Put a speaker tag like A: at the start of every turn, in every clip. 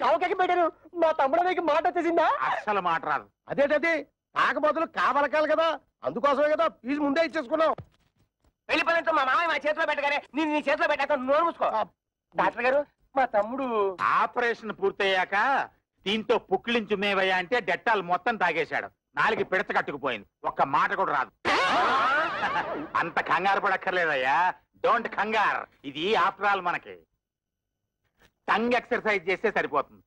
A: చౌకకి పెట్టారు. మా తమ్ముడు మీకు మాట వచ్చేసిందా?
B: అస్సలు మాట రాదు.
A: అదేటది తాగబోతులు కావలకాలి కదా, అందుకోసమే కదా ఫీజు ముందే ఇచ్చేసుకున్నాం. వెళ్ళిపోయినట్టు మా మామయ్య మా చేతిలో పెట్టగానే నేను నీ చేతిలో పెట్టాక నోరు మూసుకో. డాక్టర్ గారు మా తమ్ముడు
B: ఆపరేషన్ పూర్తయ్యాక దీంతో పుక్కిలించుమేవయ్యా అంటే డెట్టాలు మొత్తం తాగేశాడు. 4 పిడత కట్టుకుపోయింది. ఒక్క మాట కూడా రాదు. అంత కంగారు పడక్కర్లేదయ్యా. డోంట్ కంగార్. ఇది ఆఫ్టర్ ఆల్ మనకి టంగ్ ఎక్సర్సైజ్ చేస్తే సరిపోతుంది.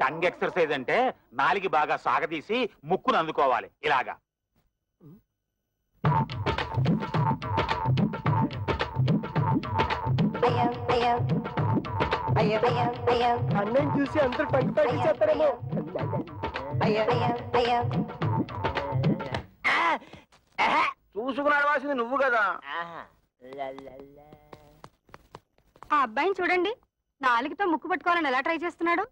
B: టంగ్ ఎక్సర్సైజ్ అంటే నాలుగు బాగా సాగదీసి ముక్కును అందుకోవాలి. ఇలాగా
A: అన్నం చూసి అందరూ టంగ్ ప్యాక్ చేస్తారేమో.
C: చూసుకుని అడవాల్సింది నువ్వు కదా.
D: ఆ అబ్బాయిని చూడండి, 4తో ముక్కు పట్టుకోవాలని ఎలా ట్రై చేస్తున్నాడు.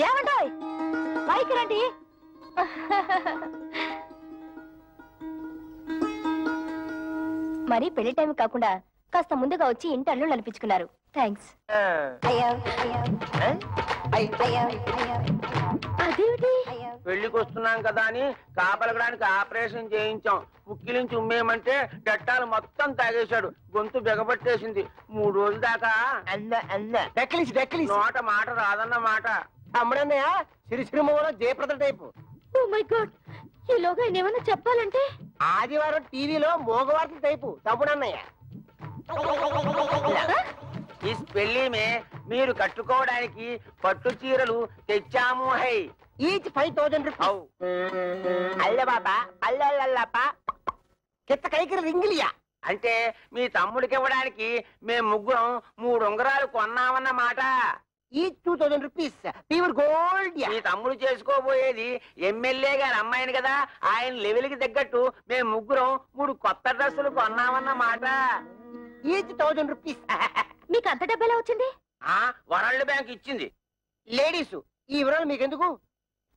D: ఏమంటాయ్ పైకి రండి. మరి పెళ్లి టైం కాకుండా కాస్త ముందుగా వచ్చి ఇంటర్లో నడిపించుకున్నారు. థ్యాంక్స్. అదేమిటి?
C: పెళ్లికి వస్తున్నాం కదా అని కాపలగడానికి ఆపరేషన్ చేయించాం. ముక్కిలించి ఉమ్మేయమంటే డట్టాలు మొత్తం తాగేశాడు. గొంతు బెగబట్టేసింది. 3 రోజుల దాకా నోట మాట రాదన్న మాట.
A: తమ్ముడన్నయ్య సిరిసిరిమూల Jayaprada type.
D: Oh my God, ఈలోగా ఏమైనా చెప్పాలంటే
A: ఆదివారం టీవీలో మోగవార్తల టైపు తమ్ముడన్నయ్య.
C: ఈ పెళ్లి మీరు కట్టుకోవడానికి పట్టు చీరలు తెచ్చాము. High
A: each 5000 rupees. అల్ల బాబా అల్లల్లప్ప కిత్త కైకిరి రింగిలియా
C: అంటే మీ తమ్ముడికి ఇవ్వడానికి మేము ముగ్గురం 3 ఉంగరాలు కొన్నామన్నమాట.
A: Each 2000 rupees pure gold.
C: మీ తమ్ముడు చేసుకోబోయేది ఎమ్మెల్యే గారి అమ్మాయిని కదా. ఆయన లెవెల్ కి తగ్గట్టు మేము ముగ్గురం 3 కొత్త డ్రెస్సులు కొన్నామన్నమాట.
A: Each 1000 rupees.
D: మీకు అంత డబ్బు ఎలా వచ్చింది?
C: వరల్డ్ బ్యాంక్ ఇచ్చింది.
A: లేడీస్ ఈ వివరాలు మీకెందుకు?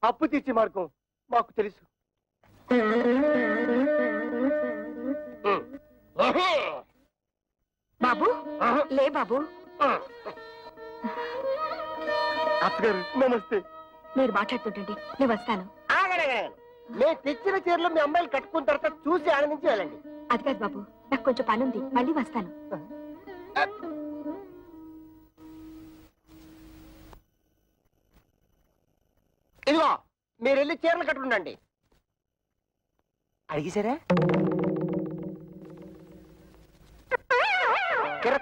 A: అప్పు తీర్చి మార్గం మాకు తెలుసు.
D: బాబు లే బాబు.
A: అత్తగారు నమస్తే.
D: మీరు మాట్లాడుతుంటండి, నేను వస్తాను.
A: మేము తెచ్చిన చీరలు మీ అమ్మాయిలు కట్టుకున్న తర్వాత చూసి ఆనందించి వెళ్ళండి.
D: అది కాదు బాబు, నాకు కొంచెం పని ఉంది, మళ్ళీ వస్తాను.
A: ఇదిగో మీరు వెళ్ళి చీరలు కట్టుకుండండి. అడిగిసారా?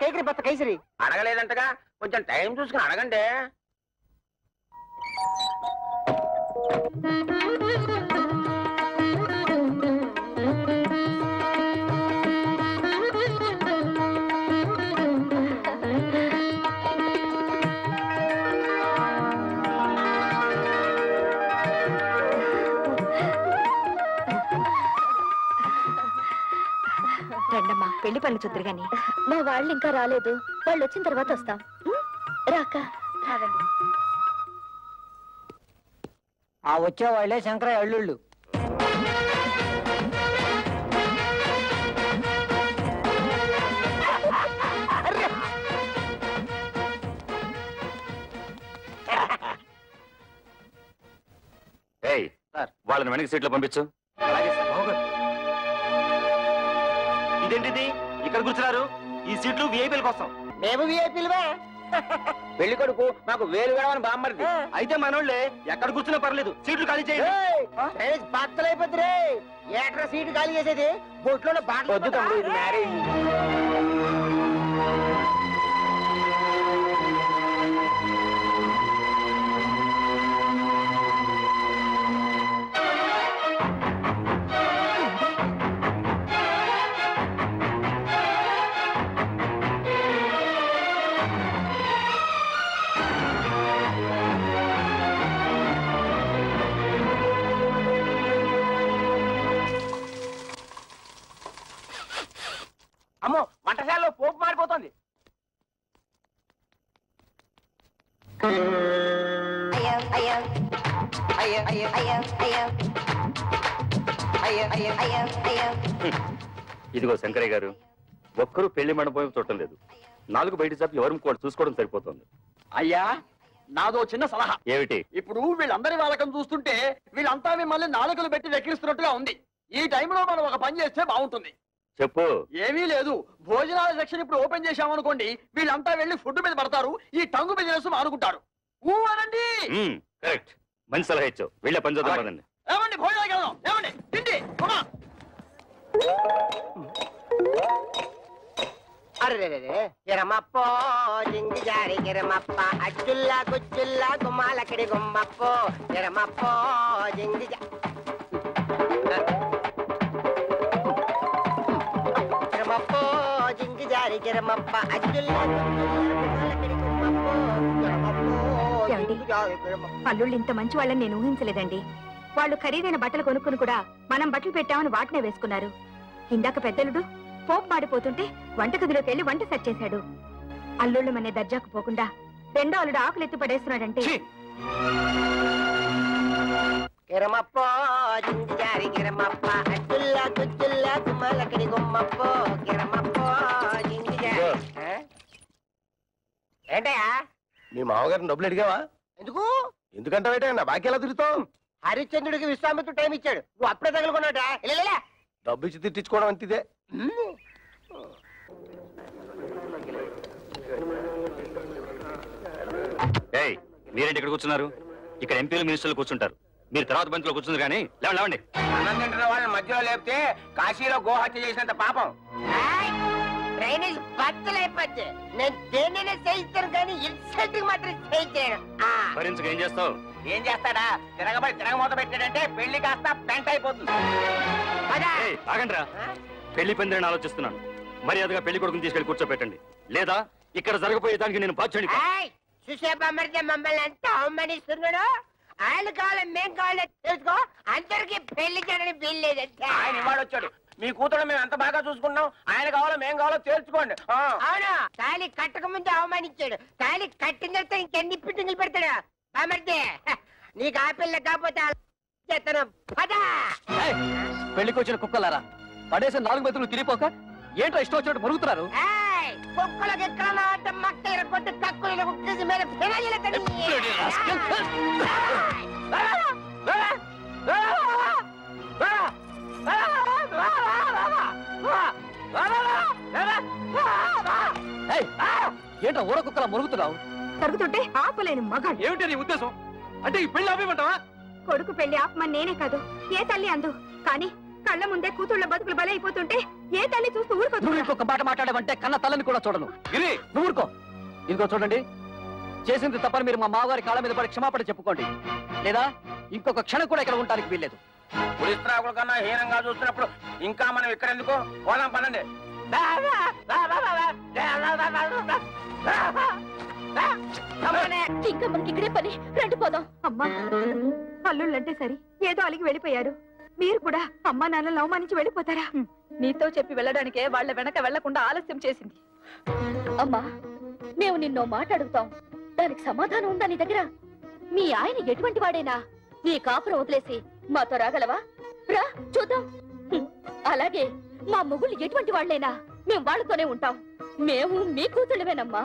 A: కైకరి బత్త కైసరి
C: అడగలేదంటగా. కొంచెం టైం చూసుకుని అడగండి.
D: రండమ్మా, పెళ్లి పనులు చూద్దరు గాని. మా వాళ్ళు ఇంకా రాలేదు, వాళ్ళు వచ్చిన తర్వాత వస్తాం. రాక రావండి.
A: ఆ వచ్చే వాళ్ళే శంకరయ్య అల్లుళ్ళు.
E: వాళ్ళని వెనక సీట్లో పంపించు. ఇదేంటిది ఇక్కడ కూర్చున్నారు? ఈ సీట్లు విఐపీల కోసం.
A: మేము విఐపీలువే.
C: పెళ్లి కొడుకు మాకు వేలు వేడమని బామ్మరిది.
E: అయితే మనోళ్ళే ఎక్కడ కూర్చున్నా పర్లేదు, సీట్లు ఖాళీ చేయండి.
A: బట్టలైపోతుంది. ఏట్రా సీటు ఖాళీ చేసేది? బొట్లో
C: వద్దు తమ్ముడు, ఇది మ్యారేజ్.
A: అమ్మో వంటశాలలో పోపు మారిపోతుంది.
E: ఇదిగో శంకరయ్య గారు, ఒక్కరూ పెళ్లి మండపం చూడటం లేదు. 4 బయట చాపి ఎవరు కూడా చూసుకోవడం సరిపోతుంది.
C: అయ్యా నాదో చిన్న సలహా.
E: ఏమిటి?
C: ఇప్పుడు వీళ్ళందరి వాళ్ళకం చూస్తుంటే వీళ్ళంతా మిమ్మల్ని నాలుకలు పెట్టి వెక్కిరిస్తున్నట్టుగా ఉంది. ఈ టైంలో మనం ఒక పని చేస్తే బాగుంటుంది.
E: చెప్పు.
C: ఏమీ లేదు, భోజనాల సెక్షన్ ఇప్పుడు ఓపెన్ చేశామనుకోండి, వీళ్ళంతా వెళ్ళి ఫుడ్ మీద పడతారు, ఈ టంగు బిజినెస్ మానుకుంటారు. అనండి.
E: కరెక్ట్, మంచి సలహా ఇచ్చావు. వెళ్ళే పని చూద్దాం పదండి.
C: ఏమండి భోజనాలకు వెళ్దాం. ఏమండి తిండి.
A: అరే గిరమప్పో జింగి జారి గిరమప్ప అచ్చుల్లా గుచ్చుల్లా గుమ్మాలక్కడి గుమ్మప్పో గిరమప్పో జింగి గిరమప్పో జింగి జారి గిరమప్ప అచ్చుల్లా గుమ్మాలక్కడి గుమ్మప్పో
D: అల్లుళ్ళు ఇంత మంచి వాళ్ళని నేను ఊహించలేదండి. వాళ్ళు ఖరీదైన బట్టలు కొనుక్కుని కూడా మనం బట్టలు పెట్టామని వాటినే వేసుకున్నారు. ఇందాక పెద్దలుడు పోపు మాడిపోతుంటే వంటగదిలోకి వెళ్లి వంట సెట్ చేశాడు. అల్లుళ్ళు మనే దర్జాకు పోకుండా రెండో అల్లుడు ఆకులు ఎత్తి పడేస్తున్నాడంటే
A: గిరమప్పో జింగి జారి గిరమప్ప అచ్చుల్లా గుచ్చుల్లా గుమ్మాలక్కడి గుమ్మప్పో గిరమప్పో జింగి జారి. ఏంటయ్యా?
F: మీ మామగారిని డబ్బులు అడిగావా?
A: ఎందుకు?
F: ఎందుకంటే నా బాకీ ఎలా తిరుగుతావు?
A: హరిశ్చంద్రుడికి విశ్వామిత్రుడు టైం ఇచ్చాడు, నువ్వు అప్పుడే తగులుకున్నాడా?
F: డబ్బు ఇచ్చి తిట్టించుకోవడం అంతిదే.
E: మీరేంటి ఇక్కడ కూర్చున్నారు? ఇక్కడ ఎంపీలు మినిస్టర్లు కూర్చుంటారు. మీరు తర్వాత బంతిలో కూర్చున్నారు కానీ లేవండి.
A: అన్నం తింటున్న వాళ్ళని మధ్యలో లేపితే కాశీలో గోహత్య చేసినంత పాపం. డ్రైనేజ్ బద్దలైపోతే నేను దేన్నైనా చేయిస్తాను కానీ ఇన్సల్ట్ మాత్రం చేయించాను.
E: భరించక ఏం చేస్తావు?
A: ఏం చేస్తాడా? తిరగమూత పెట్టాడంటే పెళ్లి కాస్త పెంట అయిపోతుంది.
E: ఆగండ్రా, పెళ్లి పందిరని ఆలోచిస్తున్నాను. మర్యాదగా పెళ్లి కొడుకుని తీసుకెళ్లి కూర్చోబెట్టండి, లేదా ఇక్కడ జరగబోయేదానికి నేను బాధ్యుడిని.
A: చూసే బొమ్మడితే మమ్మల్ని అంతా అవమానిస్తున్నాడు. ఆయన కావాలి మేం కావాలి తెలుసుకో. అందరికి పెళ్లి చేయడానికి వీల్లేదంటే ఆయన ఇవాడు వచ్చాడు. మీ కూతురు మేము ఎంత బాగా చూసుకున్నాం, ఆయన కావాలో మేం కావాలో తేల్చుకోండి. అవును, తాళి కట్టక ముందు అవమానించాడు, తాళి కట్టిన తర్వాత ఇంకెన్ని పిట్టింగులు పెడతాడు. బామర్దే నీకు ఆ పిల్ల కాకపోతే చేస్తాను. పదా
C: పెళ్లికి వచ్చిన కుక్కలారా, పడేసిన 4 బతులు తిరిగిపోక ఏంటో ఇష్టం వచ్చినట్టు మరుగుతున్నారు.
A: కుక్కలకి ఎక్కడ అంటే మక్క ఎరగొట్టి కక్కులు కుక్కేసి మీద
C: ఏంటో ఊర కుక్కలా మరుగుతున్నావు?
D: తరుగుతుంటే ఆపలేని మగాడు.
C: ఏమిటి నీ ఉద్దేశం? అంటే ఈ పెళ్లి ఆపేమంటావా?
D: కొడుకు పెళ్లి ఆపమని నేనే కాదు, ఏ తల్లి అందు. కానీ కళ్ళ ముందే కూతుళ్ళ బతుకులు బలైపోతుంటే ఏ తల్లి చూస్తూ ఊరుకో.
C: నువ్వు ఇంకొక మాట మాట్లాడమంటే కన్న తల్లని కూడా చూడను. గిరి నువ్వు ఊరుకో. ఇదిగో చూడండి, చేసింది తప్పని మీరు మా మామగారి కాళ్ళ మీద పడి క్షమాపణ చెప్పుకోండి, లేదా ఇంకొక క్షణం కూడా ఇక్కడ ఉండడానికి వీల్లేదు.
A: పులిస్త్రాకుల కన్నా హీనంగా చూస్తున్నప్పుడు ఇంకా మనం ఇక్కడ ఎందుకు? పోదాం పనండి.
D: ఇంకా మనకి ఇక్కడే పని, రండి పోదాం. అమ్మా, అల్లుళ్ళంటే సరి ఏదో అలిగి వెళ్ళిపోయారు. మీరు కూడా అమ్మా నాన్నలు అవమానించి వెళ్ళిపోతారా? నీతో చెప్పి వెళ్ళడానికే వాళ్ళ వెనక వెళ్లకుండా ఆలస్యం చేసింది. అమ్మా, మేము నిన్నో మాట అడుగుతాం, దానికి సమాధానం ఉందా నీ దగ్గర? మీ ఆయన ఎటువంటి వాడైనా నీ కాపురం వదిలేసి మాతో రాగలవా? రా చూద్దాం. అలాగే మా మొగుళ్ళు ఎటువంటి వాళ్ళైనా మేము వాళ్ళతోనే ఉంటాం. మేము మీ కూతుళ్ళమేనమ్మా.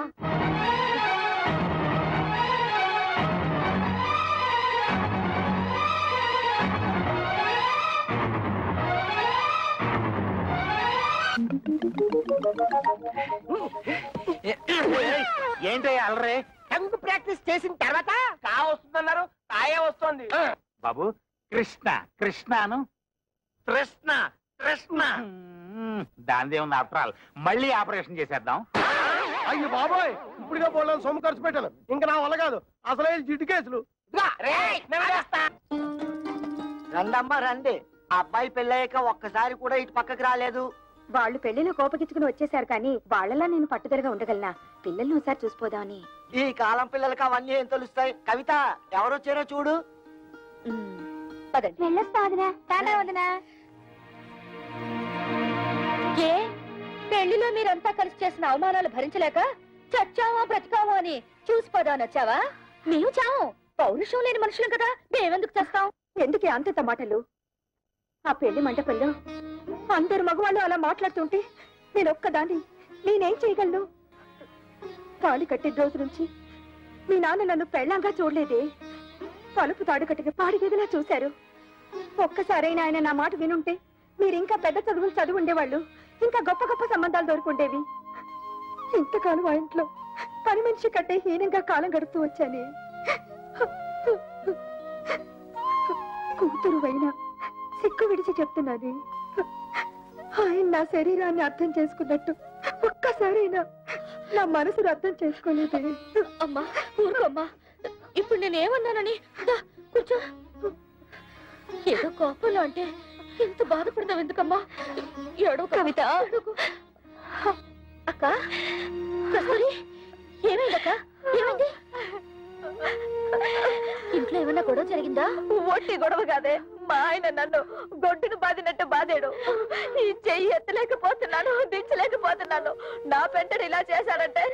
B: ఏంటయ్యా అలరే?
A: టంగ్ ప్రాక్టీస్ చేసిన తర్వాత కా వస్తుందన్నారు, కాయే వస్తుంది.
B: బాబు కృష్ణ కృష్ణను కృష్ణ కృష్ణ దానిదే ఉంది. ఆఫ్టర్ ఆల్ మళ్ళీ ఆపరేషన్ చేసేద్దాం.
F: అయ్యి బాబోయ్, ఇప్పుడుగా పోలేదు, సొమ్ము ఖర్చు పెట్టాను. ఇంకా నా వల్ల కాదు, అసలే జిడ్డు కేసులు.
C: రండమ్మా రండి. అబ్బాయి పెళ్ళయ్యాక ఒక్కసారి కూడా ఇటు పక్కకి రాలేదు.
D: వాళ్ళు పెళ్లిలో కోపగించుకుని వచ్చేసారు కానీ వాళ్ళలా నేను పట్టుదలగా ఉండగలనా? పిల్లల్ని ఒకసారి చూసిపోదామని.
C: ఈ కాలం పిల్లలకి అవన్నీ ఏం తెలుస్తాయి? కవిత ఎవరొచ్చారో చూడు.
D: వెళ్ళొస్తా వదినా, తానా వదినా. ఏ పెళ్లిలో మీరంతా కలిసి చేసిన అవమానాలు భరించలేక చచ్చావా బ్రతికావా అని చూసి పదానొచ్చావా? మేము చావు, పౌరుషం లేని మనుషులం కదా, మేమెందుకు చేస్తాం? ఎందుకే అంత మాటలు? ఆ పెళ్లి మంటపంలో అందరు మగవాళ్ళు అలా మాట్లాడుతుంటే నేను ఒక్కదాన్ని నేనేం చేయగలను? తాళి కట్టే రోజు నుంచి మీ నాన్న నన్ను పెళ్ళంగా చూడలేదే. తలుపు తాడు కట్టిన పాడిగదిలా చూశారు. ఒక్కసారైనా ఆయన నా మాట వినుంటే మీరు ఇంకా పెద్ద చదువులు చదువు ఉండేవాళ్ళు, ఇంకా గొప్ప గొప్ప సంబంధాలు దొరుకుండేవి. ఇంతకాలం ఆ ఇంట్లో పని మనిషి కట్టే హీనంగా కాలం గడుపుతూ వచ్చానే. కూతురు అయినా సిక్కు విడిచి చెప్తున్నది, ఆయన నా శరీరాన్ని అర్థం చేసుకున్నట్టు ఒక్కసారైనా నా మనసును అర్థం చేసుకోలేదే. అమ్మా ఊరుకోమ్మా, ఇప్పుడు నేనేమన్నానని? కూర్చో. ఏదో కోపంలో అంటే ఇంత బాధపడతావు ఎందుకమ్మా? ఏడో కవిత. అక్క కస్తూరి, ఏమైందక్క? ఏమైంది? ఇంట్లో ఏమన్నా గొడవ జరిగిందా? ఒట్టి గొడవ కాదే, మా ఆయన నన్ను గొడ్డును బాదినట్టు బాధాడు. ఈ చెయ్యి ఎత్తలేకపోతున్నాను, దించలేకపోతున్నాను. నా పెంటడు ఇలా చేశాడంటే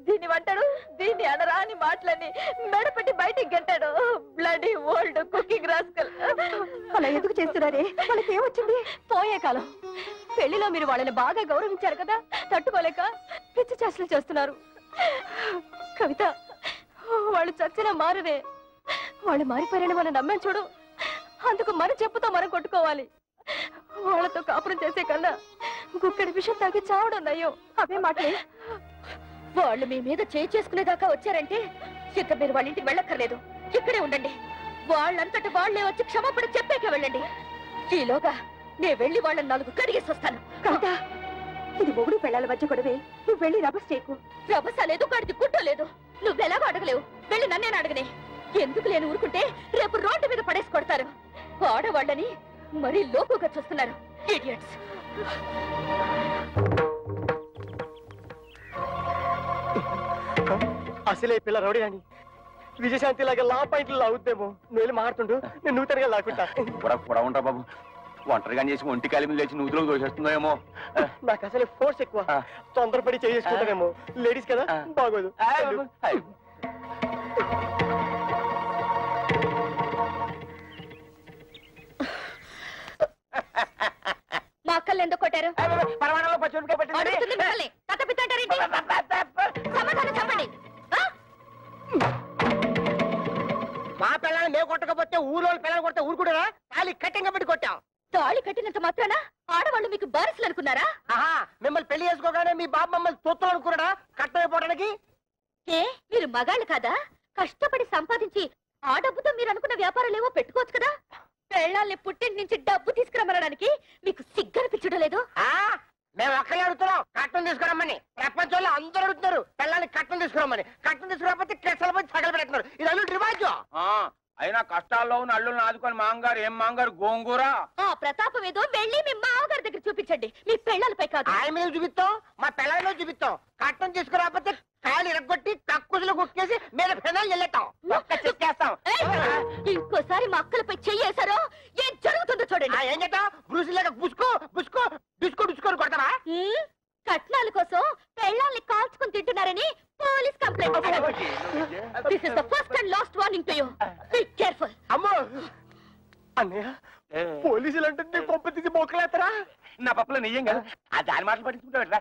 D: దీన్ని వంటాడు, దీన్ని అనరా అని మాటలని మెడపెట్టి బయటికి గెట్టాడు. Bloody old cooking rascal. అలా ఎందుకు చేస్తున్నారే? వాళ్ళకి ఏమొచ్చింది? పోయే కాలం. పెళ్లిలో మీరు వాళ్ళని బాగా గౌరవించారు కదా, తట్టుకోలేక పిచ్చి చేష్టలు చేస్తున్నారు. కవిత, వాళ్ళు చచ్చినా మారరే. వాళ్ళు మారిపోయారని మనం నమ్మాం చూడు, అందుకు మన చెప్పుతో మనం కొట్టుకోవాలి. వాళ్ళతో కాపురం చేసే కన్నా గుక్కడి విషయం తాగి చావడం నయ్యో. అవే మాటలే. వాళ్ళు మీ మీద చేసుకునేదాకా వచ్చారంటే ఇక మీరు వాళ్ళ ఇంటికి వెళ్ళక్కర్లేదు, ఇక్కడే ఉండండి. వాళ్ళంతటి వాళ్లే వచ్చి క్షమాపణ చెప్పాకే వెళ్ళండి. ఈలోగా నేను వెళ్ళి వాళ్ళని 4 కడిగేసి వస్తాను. కవిత, ఇది మొగుడు పెళ్ళాల మధ్య గొడవే, నువ్వు వెళ్ళి రభస చేయకు. రభస లేదు, కాడికి గుడ్డ లేదు. నువ్వెలాగో అడగలేవు, వెళ్ళి నన్నేనా అడగనే. ఎందుకు లేని ఊరుకుంటే రేపు రోడ్డు మీద పడేసి కొడతారు. ఆడవాళ్ళని మరీ లోకుగా చూస్తున్నారు. ఇడియట్స్.
F: అసలే పిల్ల రౌడీ అని విజయశాంతి లాగా లా పాయింట్లు లాగుద్దేమో. నువ్వు వెళ్ళి మారుతుండు, నేను నూతనగా లాక్కుంటా.
B: కూడా ఉంటా బాబు. ఒంటరిగా చేసి ఒంటి కాలి మీద లేచి నూతులకు దోషేస్తుందేమో.
F: నాకు అసలే ఫోర్స్ ఎక్కువ, తొందరపడి చేసుకుంటానేమో. లేడీస్ కదా, బాగోదు.
D: మా అక్కల్ని ఎందుకు కొట్టారు?
A: మా పిల్లల్ని మేము కొట్టకపోతే ఊళ్ళో పిల్లలు కొడితే ఊరుకుంటారా? తాళి కట్టింగ్ పెట్టి కొట్టాం.
D: తాళి కట్టినంత మాత్రాన ఆడవాళ్ళు మీకు బారసులు అనుకున్నారా?
A: ఆహా, మిమ్మల్ని పెళ్లి చేసుకోగానే మీ బాబు మమ్మల్ని తొత్తులు అనుకున్నాడా కట్టమైపోవడానికి?
D: ఏ మీరు మగాళ్ళు కాదా? కష్టపడి సంపాదించి ఆ డబ్బుతో మీరు అనుకున్న వ్యాపారాలేవో పెట్టుకోవచ్చు కదా. పెళ్ళాల్ని పుట్టింటి నుంచి డబ్బు తీసుకురమ్మనడానికి మీకు సిగ్గనిపించడం లేదు?
A: మేము ఒక్కలే అడుగుతున్నాం కట్టం తీసుకురమ్మని. ప్రపంచంలో అందరూ అడుగుతున్నారు పిల్లల్ని కట్టం తీసుకురమ్మని. కట్టం తీసుకురాకపోతే కెసలు పోయి తగలు పెడుతున్నారు. ఇది అల్లు రివాజు.
B: అయినా కష్టాల్లో ఉన్న అల్లుల్ని ఆదుకొని మాంగారు ఏం మాంగారు గోంగూర.
D: ఆ ప్రతాపం ఏదో వెళ్ళి మీ మామగారి దగ్గర చూపించండి, మీ పెళ్ళాలపై కాదు.
A: ఆయన మీద చూపిస్తాం, మా పిల్లల మీద చూపిస్తాం. కట్టం తీసుకురాకపోతే కాళ్ళు ఇరగొట్టి కక్కుసులు కుక్కేసి మీద పెనాలు వెళ్ళేస్తాం. చెక్కేస్తాం.
D: ఇంకోసారి మా అక్కలపై చెయ్యేశారో ఏం జరుగుతుందో చూడండి.
A: ఏం చేద్దాం? బ్రూసిలాగా బుసుకో బుసుకో డిస్కో డిస్కోని కొడతావా?
D: కట్నాల కోసం పెళ్ళాల్ని కాల్చుకుని తింటున్నారని police complaint. This is the first and last warning to you. Be careful.
F: అమ్మో అన్నయ్య, పోలీసులు అంటే కొంప తీసి మొక్కలేస్తారా?
B: నా పప్పులో నెయ్యం కదా, ఆ దాని మాటలు పట్టించుకుంటా.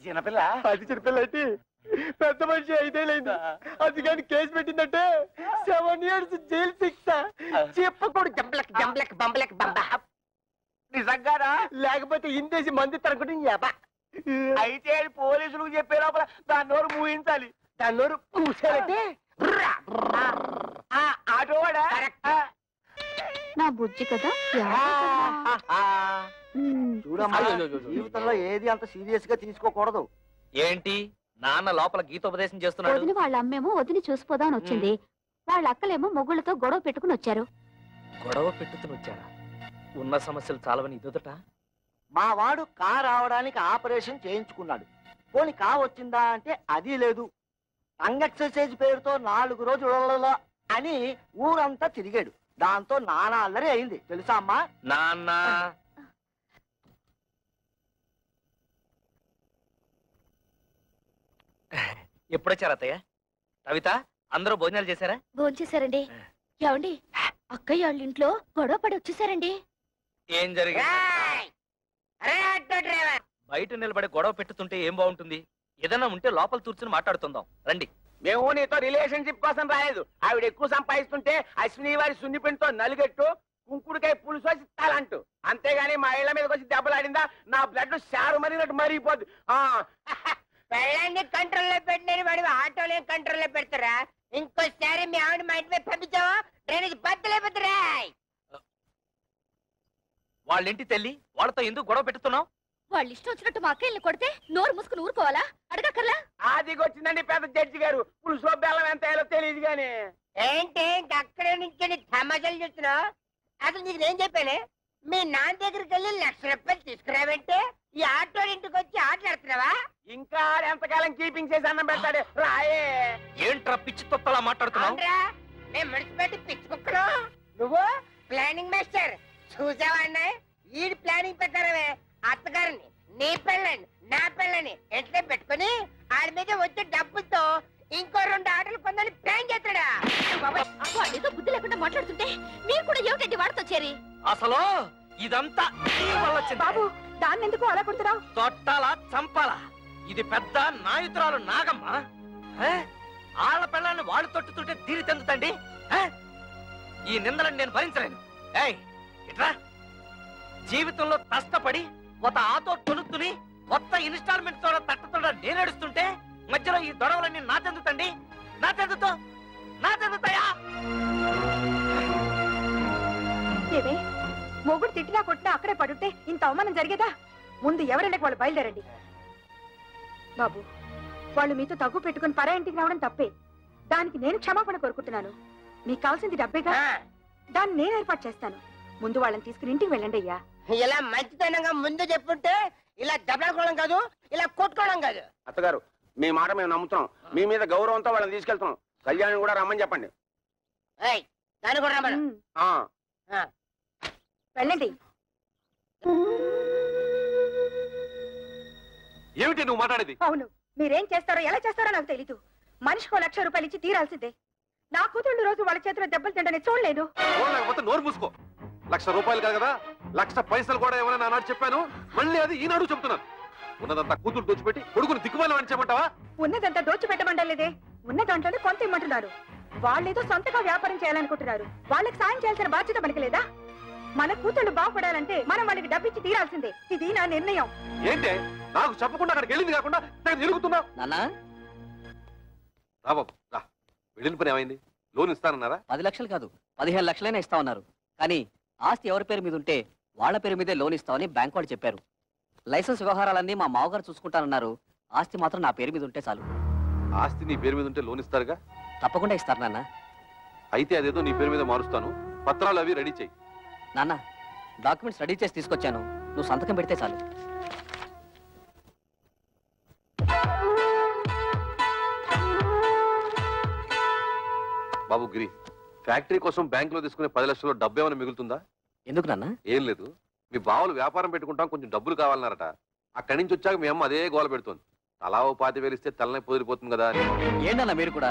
B: చిన్నపిల్ల.
F: అది చిన్నపిల్ల అయితే పెద్ద మనిషి 5 ఏళ్ళైంది. అది కానీ కేసు పెట్టిందంటే 7 years జైలు శిక్ష.
A: చెప్పకూడదు. జంబలక్ జంబలక్ బంబలక్ బంబ.
B: నిజంగానా?
F: లేకపోతే ఇందేసి మంది తరగడం.
B: అయితే పోలీసులకు చెప్పే లోపల దాని నోరు మూయించాలి.
F: దాని నోరు పూసారంటే
B: ఆటోవాడా?
D: నా బుజ్జి కదా.
G: చూడమ్మా, జీవితంలో ఏది అంత సీరియస్ గా తీసుకోకూడదు.
C: ఏంటి నాన్న లోపల గీతోపదేశం చేస్తున్నాడు?
D: వదిన వాళ్ళ అమ్మేమో వదిని చూసిపోదామని వచ్చింది, వాళ్ళ అక్కలేమో మొగుళ్ళతో గొడవ పెట్టుకుని వచ్చారు.
C: గొడవ పెట్టుకుని వచ్చారా? ఉన్న సమస్యలు చాలవని ఇదొదట.
G: మా వాడు కార్ రావడానికి ఆపరేషన్ చేయించుకున్నాడు. పోనీ కా వచ్చిందా అంటే అది లేదు. టంగ్ ఎక్సర్సైజ్ పేరుతో 4 రోజులలో అని ఊరంతా తిరిగాడు. దాంతో నానా అల్లరి అయింది తెలుసా అమ్మా?
C: నాన్న
H: ఎప్పుడొచ్చారు అత్తయ్య? కవిత, అందరూ భోజనాలు చేశారా?
I: భోంచేశారండి. ఏమండి, అక్కయ్య వాళ్ళ ఇంట్లో గొడవ పడి వచ్చేసారండి.
H: ఏం జరిగింది?
A: అరే ఆటో డ్రైవర్,
H: బయట నిలబడి గొడవ పెట్టుతుంటే ఏం బాగుంటుంది? ఏదన్నా ఉంటే లోపల కూర్చుని మాట్లాడుతుందాం రండి.
B: మేము నీతో రిలేషన్షిప్ కోసం రాలేదు. ఆవిడ ఎక్కువ సంపాదిస్తుంటే అశ్విని వారి సున్నిపిండితో నలుగెట్టు కుంకుడుకాయ పులుసు వచ్చి తాలంటూ, అంతేగాని మా ఇళ్ల మీదకి వచ్చి దెబ్బలాడిందా నా బ్లడ్ షారు మరినట్టు మరిగిపోద్ది.
A: పెళ్ళాన్ని కంట్రోల్లో పెట్టినని వాడు ఆటోలే కంట్రోల్లో పెడతారా? ఇంకోసారి మీ ఆవిడ మా ఇంటి మీద పంపించావా డ్రైనేజ్ బద్దలైపోతారా?
H: వాళ్ళింటి తల్లి, వాళ్ళతో ఎందుకు గొడవ పెట్టుతున్నావు?
I: వాళ్ళు ఇష్టం వచ్చినట్టు మా అక్కయ్యని కొడితే నోరు మూసుకుని ఊరుకోవాలా? అడగక్కర్లా?
B: ఆదికొచ్చిందండి పెద్ద జడ్జి గారు. పులుసులో బెల్లం ఎంత వేయాలో తెలియదు గాని.
A: ఏంటి అక్కడే నుంచి తమాషాలు చూస్తున్నావు? అసలు నీకు నేను చెప్పానే, మీ నాన్న దగ్గరికి వెళ్ళి 1,00,000 రూపాయలు తీసుకురావంటే ఈ ఆటో ఇంటికి వచ్చి ఆటలాడుతున్నావా?
B: ఇంకా ఎంతకాలం కీపింగ్ చేసి అన్నం పెడతాడు రాయే.
H: ఏంట్రా పిచ్చి తొత్తలా మాట్లాడుతున్నావు?
A: అవునరా, మేము మున్సిపాలిటీ పిచ్చి కుక్కలు, నువ్వు ప్లానింగ్ మాస్టర్. చూసావా అన్నాయి, ఈ ప్లానింగ్ ప్రకారమే అత్తగారిని, నీ పెళ్ళని, నా పెళ్ళని ఎట్లా పెట్టుకుని ఆడి మీద వచ్చే డబ్బులతో ఇంకో 2 ఆటలు కొందని ప్లాన్ చేస్తాడా?
I: వాళ్ళేదో బుద్ధి లేకుండా మాట్లాడుతుంటే మీరు కూడా ఏమిటండి వాడితో చేరి?
H: అసలు ఇదంతా నీ వల్ల వచ్చింది.
D: బాబు, దాన్ని ఎందుకు అలా కొడుతున్నావు?
H: తొట్టాలా చంపాలా? ఇది పెద్ద నాయుతురాలు నాగమ్మ. ఆళ్ళ పిల్లల్ని వాళ్ళు తొట్టుతుంటే తీరి తెందుతండి. ఈ నిందలను నేను భరించలేను. ఏయ్ ఇట్రా, జీవితంలో కష్టపడి ఒక ఆటో తొలుతుని కొత్త ఇన్స్టాల్మెంట్ తో తట్టతో నేను ఏడుస్తుంటే మధ్యలో ఈ దొడవలన్నీ నా తెందుతండి. నా తెందుతాయా?
D: ఏమే, మొగుడు తిట్టినా కొట్టినా అక్కడే పడుంటే ఇంత అవమానం జరిగేదా? ముందు ఎవరైనా వాళ్ళు బయలుదేరండి. బాబు, వాళ్ళు మీతో తగ్గు పెట్టుకుని పరా ఇంటికి రావడం తప్పే. దానికి నేను క్షమాపణ కోరుకుంటున్నాను. మీకు కావాల్సింది డబ్బేగా, దాన్ని నేను ఏర్పాటు చేస్తాను. ముందు వాళ్ళని తీసుకుని ఇంటికి వెళ్ళండి అయ్యా.
A: ఇలా మంచితనంగా ముందు చెప్పుంటే ఇలా దెబ్బలాడుకోవడం కాదు, ఇలా కొట్టుకోవడం కాదు.
B: అత్తగారు, మీ మాట మేము నమ్ముతున్నాం. మీ మీద గౌరవంతో వాళ్ళని తీసుకెళ్తున్నాం. కళ్యాణ్ కూడా రమ్మని చెప్పండి.
A: దాన్ని కూడా రమ్మను.
D: వెళ్ళండి.
F: ఏమిటి నువ్వు మాట్లాడేది?
D: అవును, మీరేం చేస్తారో ఎలా చేస్తారో నాకు తెలీదు. మనిషికో 1,00,000 రూపాయలు ఇచ్చి తీరాల్సిందే. నా కూతుళ్ళు రోజు వాళ్ళ చేతిలో దెబ్బలు తింటని చూడలేదు.
F: లేకపోతే నోరు మూసుకో. 1,00,000 రూపాయలు కాదు కదా, 1,00,000 పైసలు కూడా ఏమైనా నానాడు చెప్పాను. మళ్ళీ అది ఈనాడు చెప్తున్నాను. ఉన్నదంతా కూతురు దోచిపెట్టి కొడుకుని దిక్కుమాలి అని చెప్పమంటావా?
D: ఉన్నదంతా దోచిపెట్టమంటలేదే, ఉన్న దాంట్లోనే కొంత ఇమ్మంటున్నారు. వాళ్ళేదో సొంతగా వ్యాపారం చేయాలనుకుంటున్నారు. వాళ్ళకి సాయం చేయాల్సిన బాధ్యత మనకి లేదా? మన కూతుళ్ళు బాగుపడాలంటే మనం వాళ్ళకి డబ్బిచ్చి తీరాల్సిందే. ఇది నా నిర్ణయం.
F: ఏంటే నాకు చెప్పకుండా అక్కడికి వెళ్ళింది కాకుండా తిరుగుతున్నా?
C: నాన్నా,
F: రా బాబు రా. వెళ్ళిన పని ఏమైంది? లోన్ ఇస్తానన్నారా?
C: 10 లక్షలు కాదు, 15 లక్షలైనా ఇస్తామన్నారు. కానీ ఆస్తి ఎవరి పేరు మీద ఉంటే వాళ్ళ పేరు మీదే లోన్ ఇస్తామని బ్యాంక్ వాళ్ళు చెప్పారు. లైసెన్స్ వ్యవహారాలన్నీ మా మామగారు చూసుకుంటానన్నారు. ఆస్తి మాత్రం నా పేరు మీద ఉంటే చాలు.
F: ఆస్తి నీ పేరు మీద ఉంటే లోన్ ఇస్తారుగా?
C: తప్పకుండా ఇస్తారు నాన్న.
F: అయితే అదేదో నీ పేరు మీద మారుస్తాను. పత్రాలు అవి రెడీ చెయ్యి.
C: నాన్న, డాక్యుమెంట్స్ రెడీ చేసి తీసుకొచ్చాను. నువ్వు సంతకం పెడితే చాలు.
F: బాబు గిరి, ఫ్యాక్టరీ కోసం బ్యాంక్ లో తీసుకునే 10 లక్షలు డబ్బు ఏమైనా మిగులుతుందా?
C: ఎందుకు నాన్న?
F: ఏం లేదు, మీ బావలు వ్యాపారం పెట్టుకుంటాం, కొంచెం డబ్బులు కావాలన్నారట. అక్కడి నుంచి వచ్చాక మీ అమ్మ అదే గోల పెడుతోంది. తలా ఓ 25,000 ఇస్తే తలనే పొదిరిపోతుంది కదా అని.
C: ఏంటన్నా మీరు కూడా?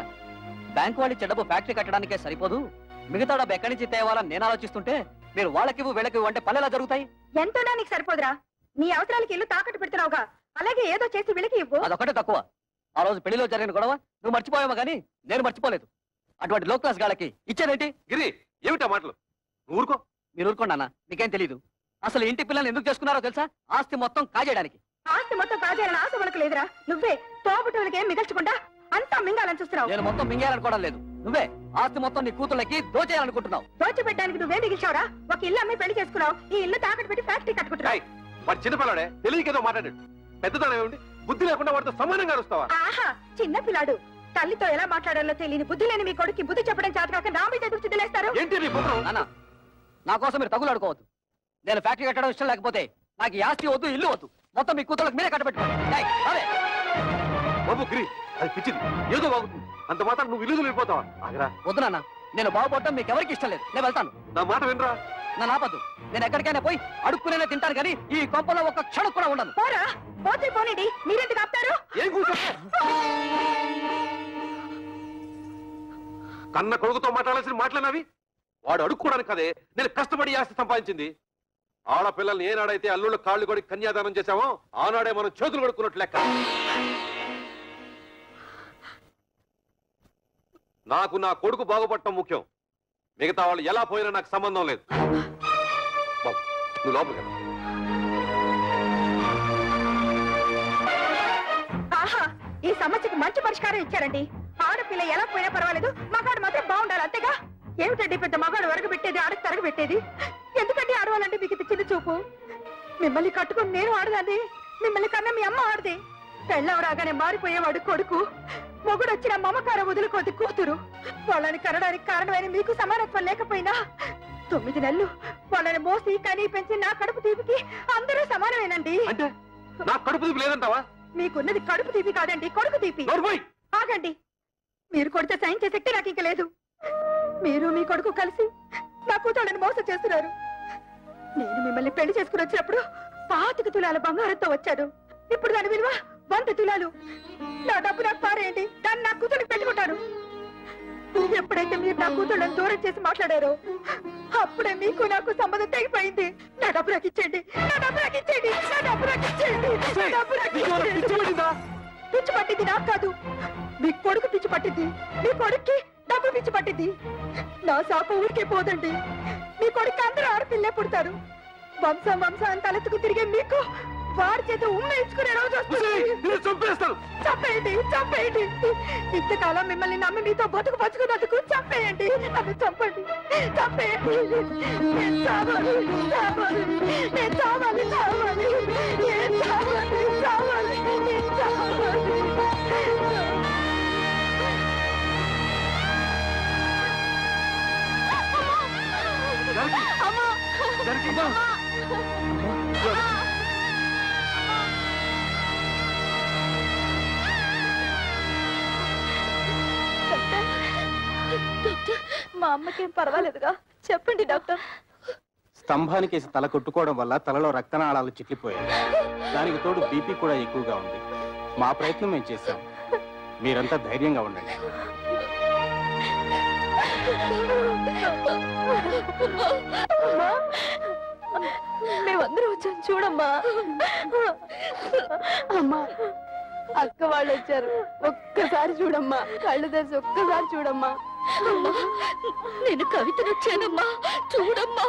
C: బ్యాంక్ వాళ్ళు ఇచ్చే డబ్బు ఫ్యాక్టరీ కట్టడానికే సరిపోదు, మిగతా డబ్బు ఎక్కడి నుంచి తేవాలని నేను ఆలోచిస్తుంటే మీరు వాళ్ళకి వీళ్ళకి అంటే పనులు జరుగుతాయి.
D: ఎంతోనా నీకు సరిపోదురా? నీ అవసరాలకి ఇల్లు తాకట్టు పెడుతున్నావుగా, అలాగే ఏదో చేసి వీళ్ళకి ఇవ్వు.
C: అదొకటే తక్కువ. ఆ రోజు పెళ్లిలో జరిగిన గొడవ నువ్వు మర్చిపోయావా కానీ నేను మర్చిపోలేదు. అటువంటి లో క్లాస్ గాళ్ళకి ఇచ్చేదేంటి?
F: గిరి, ఏమిటా మాటలు? నువ్వు ఊరుకో.
C: మీరు ఊరుకోండి అన్న, మీకేం తెలీదు. అసలు ఇంటి పిల్లల్ని ఎందుకు చేసుకున్నారో తెలుసా? ఆస్తి మొత్తం కాజేయడానికి.
D: ఆస్తి మొత్తం కాజేయాలని ఆశ మనకు లేదురా. నువ్వే తోబుట్టులకి ఏం మిగల్చకుండా అంతా మింగాలని చూస్తున్నావు.
C: నేను మొత్తం మింగేయాలనుకోవడం లేదు. నువ్వే ఆస్తి మొత్తం నీ కూతుళ్ళకి దోచేయాలనుకుంటున్నావు.
D: దోచిపెట్టడానికి నువ్వే మిగిల్చావురా. ఒక ఇల్లు అమ్మి పెళ్లి చేసుకున్నావు, ఈ ఇల్లు తాకట్టు పెట్టి ఫ్యాక్టరీ కట్టుకుంటున్నావు.
F: వాడు చిన్నపిల్లాడే, తెలియకేదో మాట్లాడాడు. పెద్దదానం ఏమిటి? బుద్ధి లేకుండా వాడితో సమానంగా అరుస్తావా?
D: ఆహా, చిన్న పిల్లాడు. తల్లితో ఎలా మాట్లాడాలో తెలియని బుద్ధి లేని మీ కొడుకు బుద్ధి చెప్పడం చేతకాక నా మీద ఎదురు చిదిలేస్తారు.
F: ఏంటి నీ పుత్రం?
C: నాన్న, నా కోసం మీరు తగులాడుకోవద్దు. నేను ఫ్యాక్టరీ కట్టడం ఇష్టం లేకపోతే నాకు ఈ ఆస్తి వద్దు, ఇల్లు వద్దు. మొత్తం మీ కూతుళ్ళకి మీరే కట్టబెట్టుకోండి.
F: బాబు గిరి, అది పిచ్చిది, ఏదో బాగుతుంది. అంత మాత్రం నువ్వు ఇల్లు వెళ్ళిపోతావా? ఆగరా.
C: వద్దు నాన్న, నేను బాగుపడటం మీకు ఎవరికి ఇష్టం లేదు. నేను వెళ్తాను.
F: నా మాట వినరా?
C: నా నాపద్దు. నేను ఎక్కడికైనా పోయి అడుక్కునే తింటాను కానీ ఈ కొంపలో ఒక్క క్షణం కూడా ఉండను.
D: పోరా, పోతే పోనండి, మీరెందుకు ఆపుతారు?
F: ఏం కూర్చో కన్న కొడుకుతో మాట్లాడాల్సిన మాట్లాడినవి వాడు అడుక్కోవడానికి కదే నేను కష్టపడి ఆస్తి సంపాదించింది. ఆడపిల్లల్ని ఏనాడైతే అల్లుళ్ళ కాళ్ళు కొడి కన్యాదానం చేశామో ఆనాడే మనం చేతులు కొడుకున్నట్టు లెక్క. నాకు నా కొడుకు బాగుపడటం ముఖ్యం. మిగతా వాళ్ళు ఎలా పోయినా నాకు సంబంధం లేదు. బాబు నువ్వు లోపలికి వెళ్ళు.
D: ఆహా, ఈ సమస్యకి మంచి పరిష్కారం ఇచ్చారండి. ఆడపిల్ల ఎలా పోయినా పర్వాలేదు, మగాడు మాత్రం బాగుండాలి, అంతేగా. ఏమిటండి పెద్ద మగాడు వరకు పెట్టేది, ఆడకు తరగ పెట్టేది? ఎందుకంటే ఆడవాలంటే మీకు ఇది చిన్న చూపు? మిమ్మల్ని కట్టుకుని నేను ఆడదాన్ని, మిమ్మల్ని కన్నా మీ అమ్మ ఆడది. పెళ్ళం రాగానే మారిపోయేవాడు కొడుకు, మొగుడు వచ్చిన మమకారం వదులుకోది కూతురు. వాళ్ళని కనడానికి కారణమైన మీకు సమానత్వం లేకపోయినా 9 నెలలు వాళ్ళని మోసి కనీ పెంచి నా కడుపు తీపికి అందరూ సమానమేనండి.
F: అంటే నా కడుపు తీపి లేదంటావా?
D: మీకున్నది కడుపు తీపి కాదండి, కొడుకు తీపి. ఆగండి, మీరు కొడితే సైన్ చేసే శక్తి నాకు ఇంక లేదు. మీరు మీ కొడుకు కలిసి నా కూతుళ్ళని మోసం చేస్తున్నారు. నేను మిమ్మల్ని పెళ్లి చేసుకుని వచ్చినప్పుడు 25 తులాల బంగారంతో వచ్చాను. ఇప్పుడు దాని విలువ 100 తులాలు. నా డబ్బు నాకు పారేయండి, దాన్ని నా కూతురికి పెట్టుకుంటాను. ఎప్పుడైతే మీరు నా కూతుళ్ళని దూరం చేసి మాట్లాడారో అప్పుడే మీకు నాకు సంబంధం తెగిపోయింది. నా డబ్బు నాకు ఇచ్చేయండి, నా డబ్బు నాకు ఇచ్చేయండి, నా డబ్బు నాకు ఇచ్చేయండి, నా డబ్బు నాకు ఇచ్చేయండి. పిచ్చి పట్టింది నాకు కాదు, మీ కొడుకు పిచ్చి పట్టింది. మీ కొడుక్కి డబ్బు పిచ్చి పట్టింది. నా శాప ఊరికే పోదండి. మీ కొడుకు అందరూ ఆడపిల్లే పుడతారు. వంశం వంశాన్ని తలెత్తుకు తిరిగే మీకు వారి చేత ఉమ్మేసుకునే రోజు వస్తుంది. చంపేయండి, చంపేయండి. ఇంతకాలం మిమ్మల్ని నమ్మి మీతో బతుకు పంచుకున్నందుకు చంపేయండి, నన్ను చంపండి, చంపేయండి. నేను చావాలి, చావాలి, నేను చావాలి, చావాలి, నేను చావాలి, చావాలి, నేను చావాలి. మా అమ్మకేం పర్వాలేదుగా? చెప్పండి డాక్టర్.
J: స్తంభానికేసి తల కొట్టుకోవడం వల్ల తలలో రక్తనాళాలు చిట్లిపోయాయి. దానికి తోడు బీపీ కూడా ఎక్కువగా ఉంది. మా ప్రయత్నం మేము చేశాం, మీరంతా ధైర్యంగా ఉండండి.
D: మేమందరూ వచ్చాం, చూడమ్మా. అమ్మా, అక్క వాళ్ళు వచ్చారు, ఒక్కసారి చూడమ్మా, కళ్ళు తెరిచి ఒక్కసారి చూడమ్మా.
I: నేను కవితను వచ్చానమ్మా, చూడమ్మా.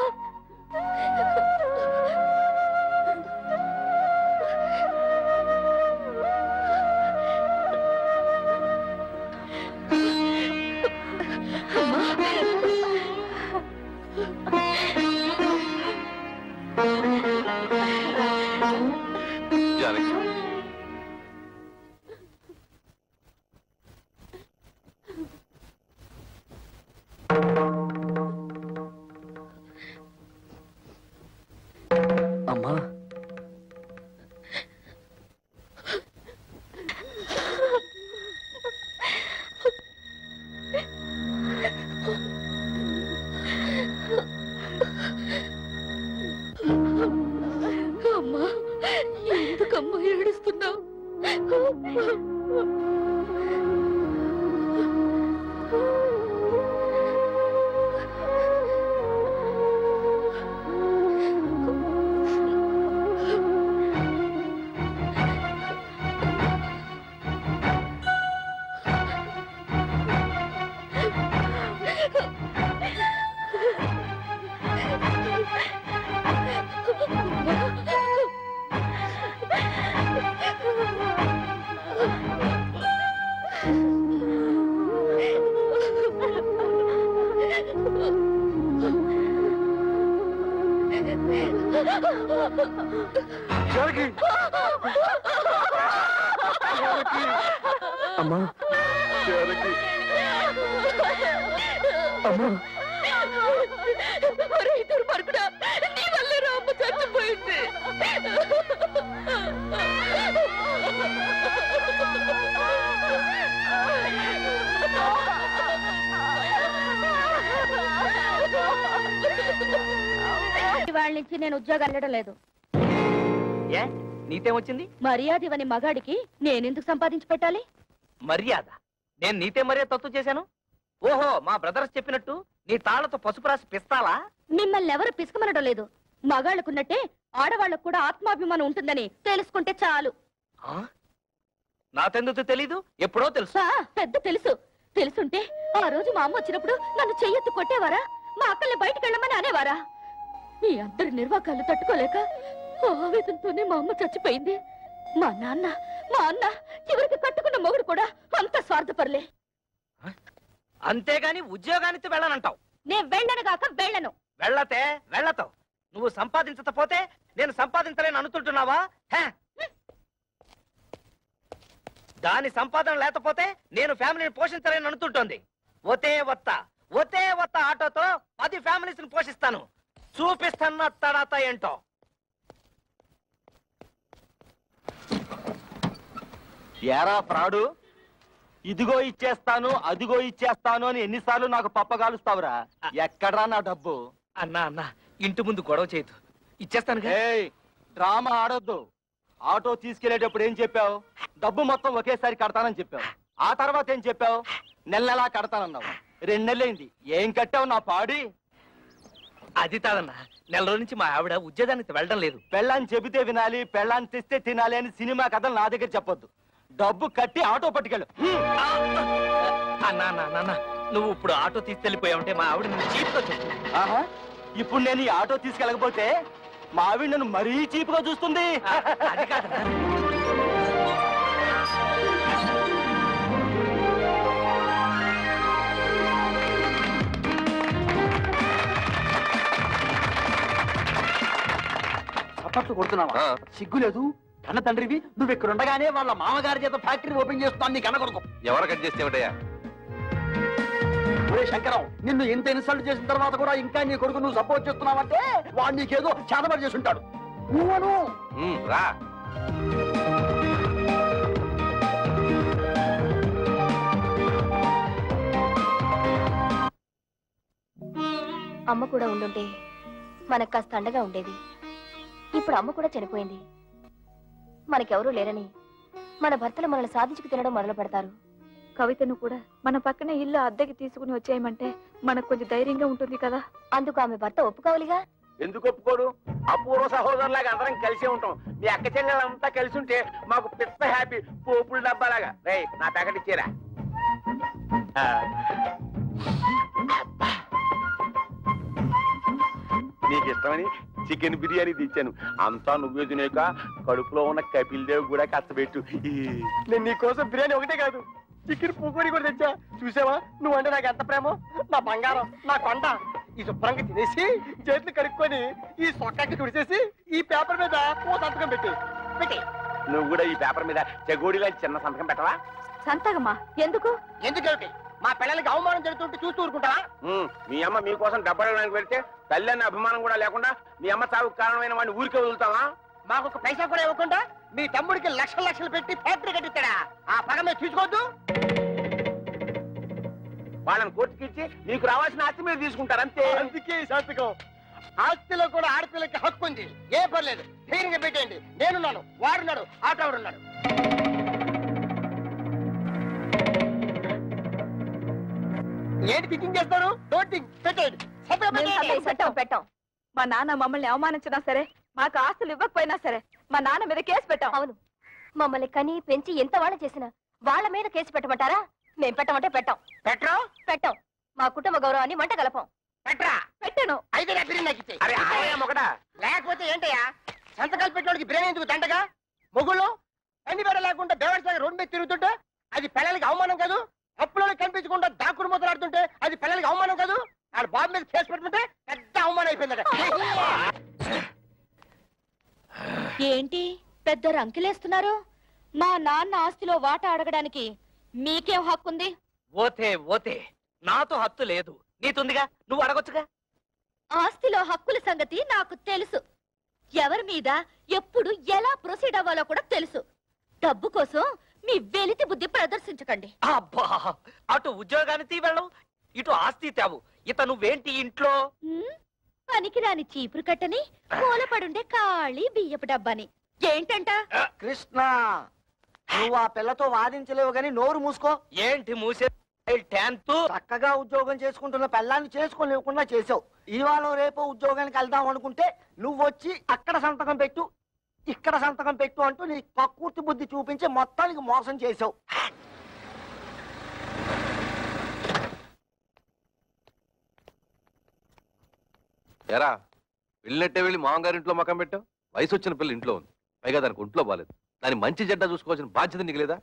F: జానకి,
C: అమ్మా,
I: అమ్మా, ఎందుకమ్మా ఏడుస్తున్నావు?
J: అమ్మా, అమ్మా,
I: దుర్మార్గుడా, నీ వల్లే రామ్మ చచ్చిపోయింది. వాళ్ళ నుంచి నేను ఉద్యోగం వెళ్ళడం లేదు.
H: ఏ నీతేమొచ్చింది?
I: మర్యాద ఇవని మగాడికి నేనెందుకు సంపాదించి పెట్టాలి?
H: మర్యాద? నేను నీతే మర్యాద తప్పు చేశాను? ఓహో, మా బ్రదర్స్ చెప్పినట్టు నీ తాళ్లతో పసుపు రాసి పిస్తాలా?
I: మిమ్మల్ని ఎవరు పిసుకమనడం లేదు. మగాళ్ళకున్నట్టే ఆడవాళ్ళకు కూడా ఆత్మాభిమానం ఉంటుందని తెలుసుకుంటే చాలు.
H: నాకెందుకు తెలీదు? ఎప్పుడో తెలుసు.
I: పెద్ద తెలుసు. తెలుసుంటే ఆ రోజు మా అమ్మ వచ్చినప్పుడు నన్ను చెయ్యెత్తి కొట్టేవారా? మా అక్కల్ని బయటకు వెళ్ళమని అనేవారా? మీ అందరి నిర్వాకాలు తట్టుకోలేక ఆవేదనతోనే మా అమ్మ చచ్చిపోయింది. మా అన్న చివరికి కట్టుకున్న మొగుడు కూడా అంత స్వార్థపరలే.
H: అంతేగాని ఉద్యోగానికి వెళ్ళనంటావు?
I: నేను వెళ్ళను కాక వెళ్ళను.
H: వెళ్ళతే వెళ్ళతావు. నువ్వు సంపాదించకపోతే నేను సంపాదించలేను అనుకుంటున్నావా? దాని సంపాదన లేకపోతే నేను ఫ్యామిలీని పోషించలేను అనుకుంటోంది. ఒతే వత్త ఆటోతో 10 ఫ్యామిలీస్ ని పోషిస్తాను. చూపిస్తాను తడాత ఏంటో.
C: ఏరా ఫ్రాడు, ఇదిగో ఇచ్చేస్తాను అదిగో ఇచ్చేస్తాను అని ఎన్నిసార్లు నాకు పప్పగాలుస్తావురా? ఎక్కడ్రా నా డబ్బు?
H: అన్నా ఇంటి ముందు గొడవ చేయదు, ఇచ్చేస్తాను.
C: డ్రామా ఆడొద్దు. ఆటో తీసుకెళ్లేటప్పుడు ఏం చెప్పావు? డబ్బు మొత్తం ఒకేసారి కడతానని చెప్పావు. ఆ తర్వాత ఏం చెప్పావు? నెలలా కడతానన్నావు. 2 నెలలైంది, ఏం కట్టావు నా పాడి?
H: అది తాదన్నా, నెల రోజు నుంచి మా ఆవిడ ఉద్యోగానికి వెళ్ళడం లేదు.
C: పెళ్ళాన్ని చెబితే వినాలి, పెళ్ళాన్ని తెస్తే తినాలి అని సినిమా కథలు నా దగ్గర చెప్పొద్దు. డబ్బు కట్టి ఆటో పట్టుకెళ్ళు.
H: అన్నా నువ్వు ఇప్పుడు ఆటో తీసుకెళ్ళిపోయావుంటే మా ఆవిడ నువ్వు చీప్గా చెప్పు.
C: ఆహా, ఇప్పుడు నేను ఈ ఆటో తీసుకెళ్ళకపోతే మా ఆవిడ నన్ను మరీ చీప్గా చూస్తుంది.
H: అది కాదన్నా.
C: చప్పట్లు కొడుతున్నావా? సిగ్గు లేదు? కన్న తండ్రివి నువ్వు ఇక్కడ ఉండగానే వాళ్ళ మామగారి చేత ఫ్యాక్టరీ ఓపెన్ చేస్తున్నాను. నీ కన్న కొడుకు
F: ఎవరు కట్ చేస్తేమిటయ్యా?
C: శంకరం, నిన్ను ఇంత ఇన్సల్ట్ చేసిన తర్వాత కూడా ఇంకా నీ కొడుకు నువ్వు సపోర్ట్ చేస్తున్నావంటే వాడు నీకేదో చేతబడి చేసి ఉంటాడు. నువ్వను
F: రా.
I: అమ్మ కూడా ఉండుంటే మనకు కాస్త అండగా ఉండేది. ఇప్పుడు అమ్మ కూడా చనిపోయింది. మనకెవరూ లేరని మన భర్తలు మనల్ని సాధించుకు తినడం మొదలు పెడతారు.
D: కవితను కూడా మన పక్కన ఇల్లు అద్దెకి తీసుకుని వచ్చేయమంటే మనకు కొంచెం ధైర్యంగా ఉంటుంది కదా.
I: అందుకు ఆమె భర్త ఒప్పుకోవాలిగా.
B: ఎందుకు ఒప్పుకోడు? అపూర్వ సహోదరులాగా అందరం కలిసే ఉంటాం. మీ అక్క చెల్లెలంతా కలిసి ఉంటే మాకు పెద్ద హ్యాపీ. పోపుల డబ్బాలాగా. రే, నా ప్యాకెట్ ఇచ్చేరా. నీకు ఇష్టమని చికెన్ బిర్యానీ తెచ్చాను. అంతా నువ్వే తినేక కడుపులో ఉన్న కపిల్ దేవ్ కూడా కష్టపెట్టు. నేను నీకోసం బిర్యానీ ఒకటే కాదు, చికెన్ పూకోడి కూడా తెచ్చా. చూసావా నువ్వంటే నాకు ఎంత ప్రేమో? నా బంగారం, నా కొండ. ఈ శుభ్రంగా తినేసి చేతులు కడుక్కొని ఈ సొక్కకి తుడిచేసి ఈ పేపర్ మీద ఓ సంతకం పెట్టి. నువ్వు కూడా ఈ పేపర్ మీద చెగోడిలా చిన్న సంతకం పెట్టవా?
D: సంతకమా? ఎందుకు?
A: ఎందుకేమిటి? మా పిల్లలకి అవమానం జరుగుతుంటే చూస్తూ ఊరుకుంటావా?
B: మీ అమ్మ మీకోసం డబ్బడానికి వెళ్తే తల్లి అన్న అభిమానం కూడా లేకుండా మీ అమ్మ చావుకు కారణమైన వాడిని ఊరికే వదులుతావా?
A: మాకు ఒక పైసా కూడా ఇవ్వకుండా మీ తమ్ముడికి లక్షలు పెట్టి ఫ్యాక్టరీ కట్టిస్తాడా? ఆ పగ మీరు చూసుకోవద్దు.
B: వాళ్ళని కోర్టుకి ఇచ్చి మీకు రావాల్సిన ఆస్తి మీరు తీసుకుంటారు అంతే.
A: అందుకే ఈ సంతకం. ఆస్తిలో కూడా ఆడపిల్లకి హక్కు ఉంది. ఏ పర్లేదు, ధైర్యంగా పెట్టేయండి. నేనున్నాను, వాడున్నాడు, ఆటోడున్నాడు. ఏంటి థింకింగ్ చేస్తారు?
D: పెట్టాం. మా నాన్న మమ్మల్ని అవమానించినా సరే, మాకు ఆస్తులు ఇవ్వకపోయినా సరే మా నాన్న మీద కేసు పెట్టాం.
I: అవును, మమ్మల్ని కని పెంచి ఎంత వాళ్ళ చేసినా వాళ్ళ మీద కేసు పెట్టమంటారా? మేం పెట్టమంటే పెట్టాం. పెట్టాం. మా కుటుంబ గౌరవాన్ని మంట కలపం.
D: పెట్టాను.
A: అయితే నా బిర్యానీ నాకు ఇచ్చేయ్. లేకపోతే ఏంటయ్యా సంతకాలు పెట్టడానికి బిర్యానీ ఎందుకు దండగా? మొగుళ్ళు అన్ని బెడ లేకుండా బేవర్సాగా రోడ్డు మీద తిరుగుతుంటే అది పిల్లలకి అవమానం కాదు? అప్పులో కనిపించకుండా దాక్కుడు మొదలాడుతుంటే అది పిల్లలకి అవమానం కాదు? ఆడ బాబు మీద కేసు పెట్టుకుంటే పెద్ద అవమానం అయిపోయిందట.
I: ఏంటి పెద్ద రంకిలేస్తున్నారు? మా నాన్న ఆస్తిలో వాటా అడగడానికి మీకేం హక్కుంది?
H: ఓతే నాతో హక్కు లేదు, నీతుందిగా, నువ్వు అడగొచ్చుగా.
I: ఆస్తిలో హక్కుల సంగతి నాకు తెలుసు. ఎవరి మీద ఎప్పుడు ఎలా ప్రొసీడ్ అవ్వాలో కూడా తెలుసు. డబ్బు కోసం మీ వెలితి బుద్ధి ప్రదర్శించకండి.
H: అబ్బా, అటు ఉద్యోగానికి వెళ్ళవు, ఇటు ఆస్తి తేవు. ఇత నువ్వేంటి ఇంట్లో?
I: పనికిరాని చీపురు కట్టని, మూలపడుండే ఖాళీ బియ్యపు డబ్బాని. ఏంటంట?
G: కృష్ణ, నువ్వు ఆ పిల్లతో వాదించలేవు గాని నోరు మూసుకో.
H: ఏంటి మూసే? 10th
G: చక్కగా ఉద్యోగం చేసుకుంటున్న పెళ్ళాన్ని చేసుకోలేకుండా చేసావు. ఇవాళ రేపు ఉద్యోగానికి వెళ్దాం అనుకుంటే నువ్వు వచ్చి అక్కడ సంతకం పెట్టు ఇక్కడ సంతకం పెట్టు అంటూ నీ కక్కుర్తి బుద్ధి చూపించి మొత్తానికి మోసం చేసావు.
F: ఎరా వెళ్ళినట్టే వెళ్ళి మామగారింట్లో మకం పెట్టావు. వయసు వచ్చిన పిల్ల ఇంట్లో ఉంది, పైగా దానికి ఒంట్లో బాలేదు. దాని మంచి చెడ్డ చూసుకోవాల్సిన బాధ్యత నీకు లేదా?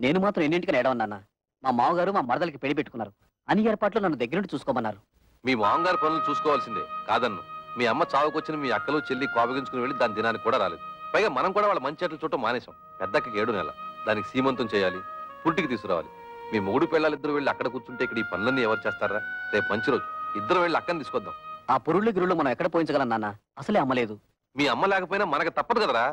K: నేను మాత్రం ఎన్నింటికని ఏడవన్నా. మా మామగారు మా మరదలకి పెళ్లి పెట్టుకున్నారు. అన్ని ఏర్పాట్లు నన్ను దగ్గర నుండి చూసుకోమన్నారు.
F: మీ మామగారి పనులు చూసుకోవాల్సిందే కాదన్ను. మీ అమ్మ చావుకొచ్చిన మీ అక్కలు చెల్లి కోపగించుకుని వెళ్ళి దాని దినానికి కూడా రాలేదు. పైగా మనం కూడా వాళ్ళ మంచి చెట్లు చుట్టూ మానేశాం. పెద్దకి 7 నెలల దానికి సీమంతం చేయాలి, పుట్టికి తీసుకురావాలి. మీ మూడు పిల్లలిద్దరు వెళ్ళి అక్కడ కూర్చుంటే ఇక్కడ ఈ పనులన్నీ ఎవరు చేస్తారా? రేపు మంచి రోజు, ఇద్దరు వెళ్ళి అక్కని తీసుకొద్దాం.
K: ఆ పురుళ్ళు గిరుళ్ళు మనం ఎక్కడ పోయించగలం నాన్న? అసలే అమ్మలేదు.
F: మీ అమ్మ లేకపోయినా మనకు తప్పదు కదరా.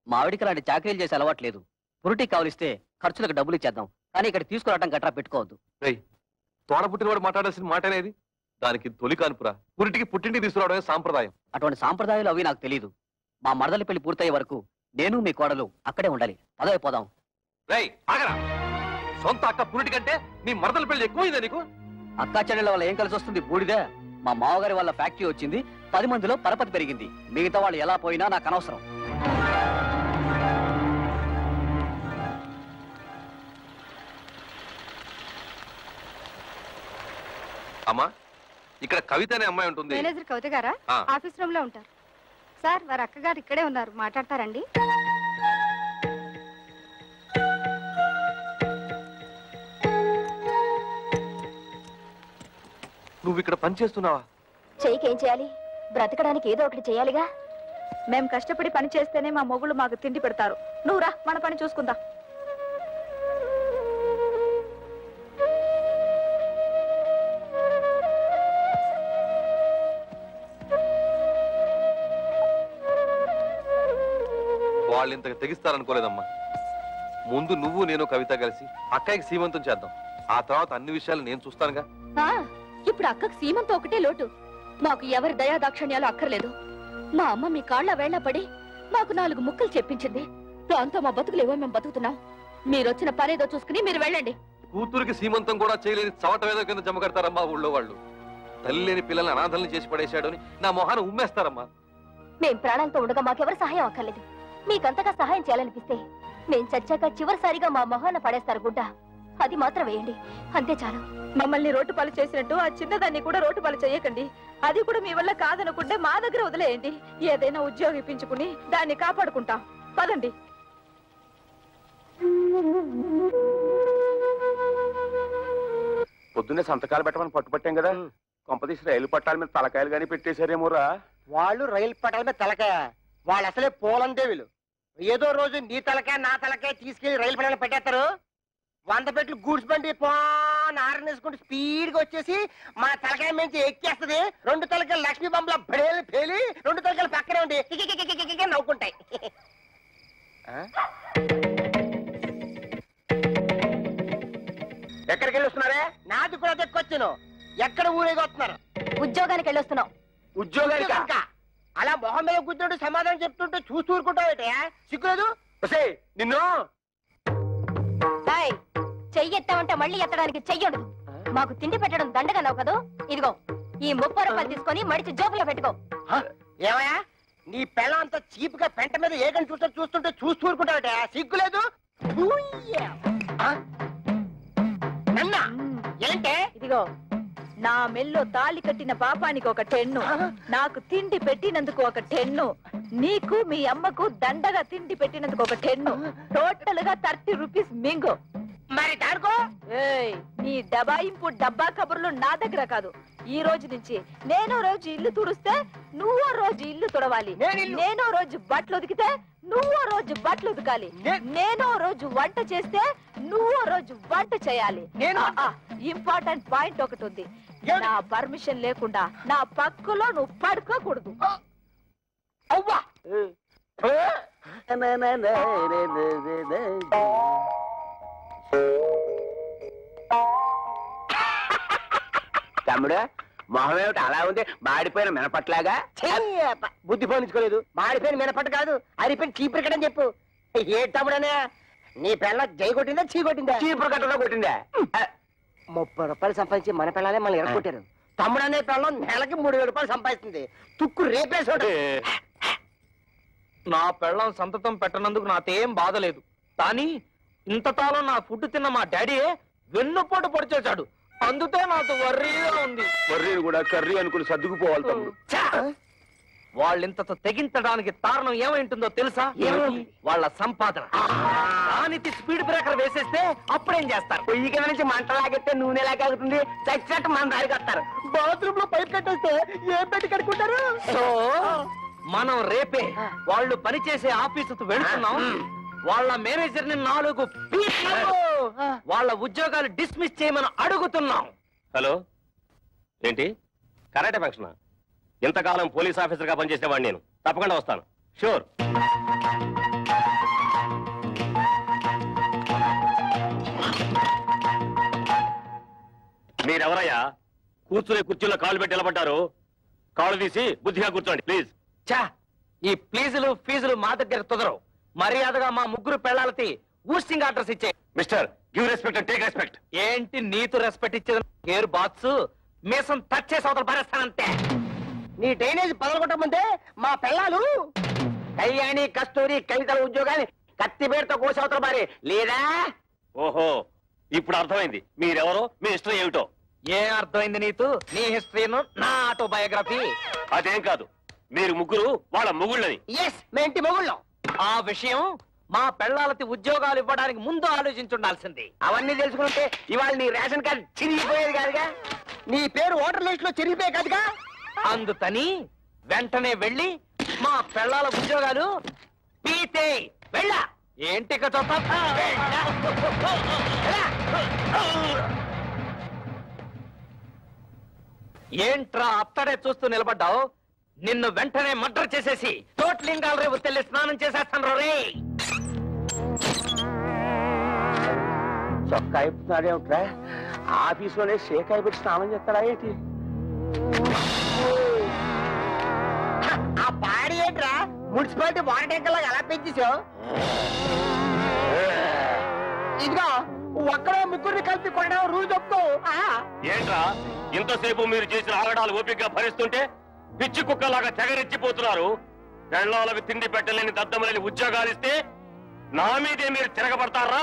K: మా ఆవిడికి అలాంటి చాకరీలు చేసే అలవాట్లేదు. పురుటికి కావలిస్తే ఖర్చులకు డబ్బులు ఇచ్చేద్దాం, కానీ ఇక్కడ తీసుకురావడం గట్రా పెట్టుకోవద్దు.
F: తోడ పుట్టినవాడు మాట్లాడాల్సిన మాట అనేది. దానికి తొలి కానుపురా, పురిటికి పుట్టింటికి తీసుకురావడమే సాంప్రదాయం.
K: అటువంటి సాంప్రదాయాలు అవి నాకు తెలియదు. మా మరదలి పెళ్లి పూర్తయ్యే వరకు నేను మీ కోడలు అక్కడే ఉండాలి. పదవైపోదాం.
F: ఆగరా, సొంత అక్క పురిటి కంటే మీ మరదల పెళ్లి ఎక్కువైందా నీకు?
K: అక్కా చెల్లెళ్ళ వల్ల ఏం కలిసి వస్తుంది? బూడిదే. మా మామగారి వల్ల ఫ్యాక్టరీ వచ్చింది, 10 మందిలో పరపతి పెరిగింది. మిగతా వాళ్ళు ఎలా పోయినా నాకు అనవసరం.
F: అమ్మా, ఇక్కడ కవిత అనే అమ్మాయి ఉంటుంది.
L: మేనేజర్ కవిత గారా? ఆఫీస్ రూమ్ లో ఉంటారు సార్. వారి అక్కగారు ఇక్కడే ఉన్నారు, మాట్లాడతారండి.
F: నువ్వు ఇక్కడ పని చేస్తున్నావా?
I: చెయ్యికేం చేయాలి? బ్రతకడానికి ఏదో ఒకటి చేయాలిగా.
D: మేము కష్టపడి పని చేస్తేనే మా మొగుళ్ళు మాకు తిండి పెడతారు. నువ్వు రా, మన పని చూసుకుందాం.
F: వాళ్ళు ఇంతకు తెగిస్తారనుకోలేదమ్మా. ముందు నువ్వు నేను కవిత కలిసి అక్కయ్యకి సీమంతం చేద్దాం. ఆ తర్వాత అన్ని విషయాలు నేను చూస్తానుగా.
I: ఇప్పుడు అక్కకు సీమంతో ఒకటే లోటు. మాకు ఎవరి దయా దాక్షణ్యాలు అక్కర్లేదు. మా అమ్మ మీ కాళ్ళ వేళ్ల పడి మాకు 4 ముక్కలు చెప్పించింది. దాంతో మా బతుకులేవో మేము బతుకుతున్నాం. మీరొచ్చిన పనేదో చూసుకుని మీరు వెళ్ళండి.
F: కూతురికి సీమంతం కూడా చేయలేని చవట వేద కింద జమ కడతారమ్మా ఊళ్ళో వాళ్ళు. తల్లి లేని పిల్లల్ని అనాథల్ని చేసి పడేశాడు అని నా మొహాన్ని ఉమ్మేస్తారమ్మా.
I: మేం ప్రాణాలతో ఉండగా మాకెవరు సహాయం అక్కర్లేదు. మీకంతగా సహాయం చేయాలనిపిస్తే మేం చచ్చాక చివరిసారిగా మా మొహాన పడేస్తారు గుడ్డ. అది మాత్రం వేయండి, అంతే చాలు.
D: మమ్మల్ని రోడ్డు పాలు చేసినట్టు ఆ చిన్నదాన్ని కూడా రోడ్డు పాలు చేయకండి. అది కూడా మీ వల్ల కాదనుకుంటే మా దగ్గర వదిలేయండి. ఏదైనా ఉద్యోగం ఇప్పించుకుని దాన్ని కాపాడుకుంటాం. పదండి.
B: పొద్దున్నే సంతకాలు పెట్టమని పట్టుపట్టాం కదా, కొంపదీసి రైలు పట్టాల మీద తలకాయలు గానీ పెట్టేశారేమోరా.
G: వాళ్ళు రైలు పట్టాల మీద తలకాయ, వాళ్ళు అసలే పోలందేవులు. ఏదో రోజు నీ తలకాయ నా తలకాయ తీసుకెళ్లి రైలు పట్టాల పెట్టేస్తారు. 100 పెట్లు గూడ్స్ బండి ఆరనేసుకుంటూ స్పీడ్ గా వచ్చేసి మా తలకాయ నుంచి ఎక్కేస్తుంది. 2 తలకాయలు లక్ష్మీ బొమ్మల బడేలు పేలి 2 తలకాయలు పక్కనే ఉండి నవ్వుకుంటాయి.
A: ఎక్కడికి వెళ్ళి వస్తున్నారే?
G: నాది కూడా దక్కొచ్చాను. ఎక్కడ ఊరేగి వస్తున్నారు?
I: ఉద్యోగానికి వెళ్ళొస్తున్నాం.
A: ఉద్యోగానిక?
G: అలా మొహం మీద కూర్చుంటూ సమాధానం చెప్తుంటే చూస్తూ ఊరుకుంటావు. సిగ్గులేదు?
A: నిన్ను
I: చెయ్యెత్తామంటే మళ్ళీ ఎత్తడానికి చెయ్యడు. మాకు తిండి పెట్టడం దండగా నవ్వు కదూ. ఇదిగో ఈ 30 రూపాయలు తీసుకొని మడిచి జోబులో పెట్టుకో.
G: ఏమయ్యా, నీ పిల్ల అంత చీప్ గా పెంట మీద ఏకని చూస్తుంటే చూస్తూ ఊరుకుంటావుట. సిగ్గులేదు? నన్నా ఏంటే?
D: ఇదిగో నా మెల్లో తాళి కట్టిన పాపానికి ఒక 10, నాకు తిండి పెట్టినందుకు ఒక 10, నీకు మీ అమ్మకు దండగా తిండి పెట్టినందుకు ఒక 10, టోటల్ గా 30 రూపీస్ మింగు.
G: మరి దాడుకో.
D: నీ దబాయింపు డబ్బా కబుర్లు నా దగ్గర కాదు. ఈ రోజు నుంచి నేనో రోజు ఇల్లు తుడిస్తే నువ్వో రోజు ఇల్లు తుడవాలి. నేనో రోజు బట్టలు ఉతికితే నువ్వో రోజు బట్టలు ఉతకాలి. నేనో రోజు వంట చేస్తే నువ్వో రోజు వంట చేయాలి. ఇంపార్టెంట్ పాయింట్ ఒకటి ఉంది. నా పర్మిషన్ లేకుండా నా పక్కలో నువ్వు పడుకోకూడదు.
G: అవ్వా
A: తమ్ముడు, మొహం ఏమిటి అలా ఉంది? మాడిపోయిన మినపట్లాగా.
G: బుద్ధి పోనించుకోలేదు. మాడిపోయిన మినపట్టు కాదు, అరిపోయిన చీపురు కట్టని చెప్పు. ఏ తమ్ముడనే నీ పిల్ల జై కొట్టిందా చీ కొట్టిందా?
A: చీపురు కట్టలో కొట్టిందా? 30 రూపాయలు సంపాదించి మన పిల్లలే మనం ఎరగొట్టారు. తమ్ముడు అనే పిల్లలు నెలకి 3000 రూపాయలు సంపాదిస్తుంది. తుక్కు రేపేసాడు.
H: నా పెళ్ళం సంతతం పెట్టనందుకు నాకేం బాధ లేదు, కానీ ఇంతకాలం నా ఫుడ్ తిన్న మా డాడీ వెన్నుపోటు పొడిచేశాడు. అందుకే నాకు వర్రీగా ఉంది.
E: వర్రీని కూడా కర్రీ అనుకుని సర్దుకుపోవాలి తమ్ముడు.
H: వాళ్ళింతతో తెగించడానికి కారణం ఏమైంటుందో తెలుసా? వాళ్ళ సంపాదన. దానికి స్పీడ్ బ్రేకర్ వేసేస్తే అప్పుడేం చేస్తారు?
A: పొయ్యి కింద నుంచి మంట లాగెత్తే నూనె లాగేస్తుంది. చచ్చినట్టు మన దారికి వస్తారు. బాత్రూమ్ లో పైప్ కట్టేస్తే ఏం పెట్టి కట్టుకుంటారు?
H: సో మనం రేపే వాళ్ళు పనిచేసే ఆఫీసుకు వెళ్తున్నాం. వాళ్ళ మేనేజర్ ని 4 పీట్లు వాళ్ళ ఉద్యోగాలు డిస్మిస్ చేయమని అడుగుతున్నాం.
E: హలో, ఏంటి కరాటే ఫంక్షన్? ఇంతకాలం పోలీస్ ఆఫీసర్ గా పనిచేసేవాడిని నేను. తప్పకుండా వస్తాను, షూర్. మీరెవరయ్యా కూర్చునే కుర్చీలో కాళ్ళు పెట్టి నిలబడ్డారు? కాళ్ళు తీసి బుద్ధిగా కూర్చోండి ప్లీజ్.
H: చా, ఈ ప్లీజులు ఫీజులు మా దగ్గర కుదరవు. మర్యాదగా మా ముగ్గురు పెళ్ళాలకి ఊస్టింగ్ ఆర్డర్స్ ఇచ్చే.
E: Mister, give respect and take respect.
H: ఏంటి నీతు రెస్పెక్ట్ ఇచ్చేది? గేర్ బాక్స్ మీసం టచ్ చేసి అవతల పారేస్తానంతే.
A: నీ డ్రైనేజ్ పదలగొట్టమంటే మా పిల్లలు కళ్యాణి, కస్తూరి, కవితల ఉద్యోగాన్ని కత్తిపేరుతో కోసి అవతల పారే లేదా?
E: ఓహో, ఇప్పుడు అర్థమైంది మీరెవరో, మీ హిస్టరీ ఏమిటో.
H: ఏం అర్థమైంది నీతు? నీ హిస్టరీను, నా ఆటోబయోగ్రఫీ.
E: అదేం కాదు, మీరు ముగ్గురు వాళ్ళ మొగుళ్ళని.
A: ఎస్, మేంటి మొగుళ్ళం.
H: ఆ విషయం మా పెళ్ళాలకి ఉద్యోగాలు ఇవ్వడానికి ముందు ఆలోచించుండాల్సింది.
A: అవన్నీ తెలుసుకుంటే ఇవాళ నీ రేషన్ కార్డు చిరిగిపోయేది కాదుగా, నీ పేరు ఓటర్ లిస్ట్ లో చిరిగిపోయే కాదుగా.
H: అందుకని వెంటనే వెళ్ళి మా పెళ్ళాల ఉద్యోగాలు పీతే వెళ్ళా. ఏంటి ఏంట్రా అత్తడే చూస్తూ నిలబడ్డావు? నిన్ను వెంటనే మర్డర్ చేసేసి తోట్లింగాల రేపు తెల్లి స్నానం చేసేస్తాను రే.
A: చొక్కా అయిపోతున్నాడేమిట్రా? ఆఫీసులోనే షేక్ అయిపోయి స్నానం చేస్తాడా ఏంటి? ఆ పాడి ఏంట్రా మున్సిపాలిటీ వాటర్ ట్యాంకర్ లాగా ఎలా పెంచేసావు? ఇదిగో ఒక్కడో ముగ్గురిని కలిపి కొనడం రూల్ చెప్తూ.
E: ఏంట్రా ఇంతసేపు మీరు చేసిన ఆగడాలు ఓపికగా భరిస్తుంటే పిచ్చి కుక్కలాగా తెగరెచ్చిపోతున్నారు? పెళ్ళాలకు తిండి పెట్టలేని దద్దమలేని ఉద్యోగాలు ఇస్తే నా మీదే మీరు తిరగబడతారా?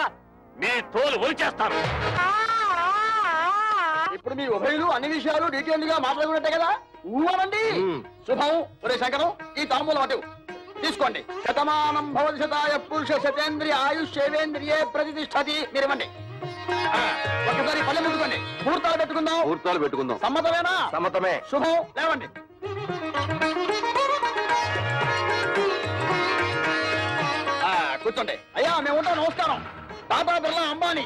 E: మీ తోలు ఒలిచేస్తాను.
C: ఇప్పుడు మీ ఉభయులు అన్ని విషయాలు డీటెయిల్ గా మాట్లాడుకున్నట్టే కదా? ఊరండి. శుభం. ఒరే శంకరం, ఈ తాంబూలం అటు తీసుకోండి. శతమానం భవతి శతాయ పురుష శతేంద్రియ ఆయుష్యేంద్రియే ప్రతిష్టతి. మీరేమండి ఒక్కసారి పల్లె ముందుకోండి. ముహూర్తాలు పెట్టుకుందాం.
F: ముహూర్తాలు పెట్టుకుందాం.
C: సమ్మతమేనా?
F: సమ్మతమే.
C: శుభం. లేవండి. కూర్చోండి. అయ్యా మేము ఉంటాం. నమస్కారం. టాటా బిర్లా అంబానీ.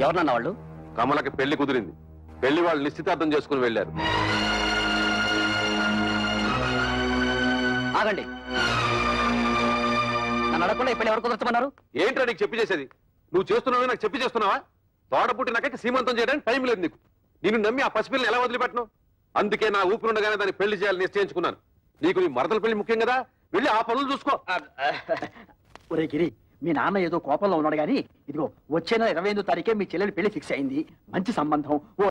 K: ఎవరన్నా వాళ్ళు?
F: కమలకి పెళ్లి కుదిరింది. పెళ్లి వాళ్ళు నిశ్చితార్థం చేసుకుని వెళ్ళారు.
K: ఆగండి. నన్ను అడగకుండా ఈ పెళ్లి ఎవరు కుదర్చమన్నారు?
F: ఏంట్రా నీకు చెప్పి చేసేది? నువ్వు చేస్తున్నావు నాకు చెప్పి చేస్తున్నావా? తోడ పుట్టినాక సీమంతం చేయడానికి టైం లేదు నీకు. నిన్ను నమ్మి ఆ పసిపిల్లని ఎలా వదిలిపెట్టను? అందుకే నా ఊపిరుండగానే దాన్ని పెళ్లి చేయాలని నిశ్చయించుకున్నాను. నీకు నీ మరదల పెళ్లి ముఖ్యం కదా, వెళ్ళి ఆ పనులు చూసుకో.
K: ఒరే గిరి, మీ నాన్న ఏదో కోపంలో ఉన్నాడు గానీ, ఇదిగో వచ్చే నెల 28వ తారీఖే మీ చెల్లెలు పెళ్లి ఫిక్స్ అయింది. మంచి సంబంధం. ఓ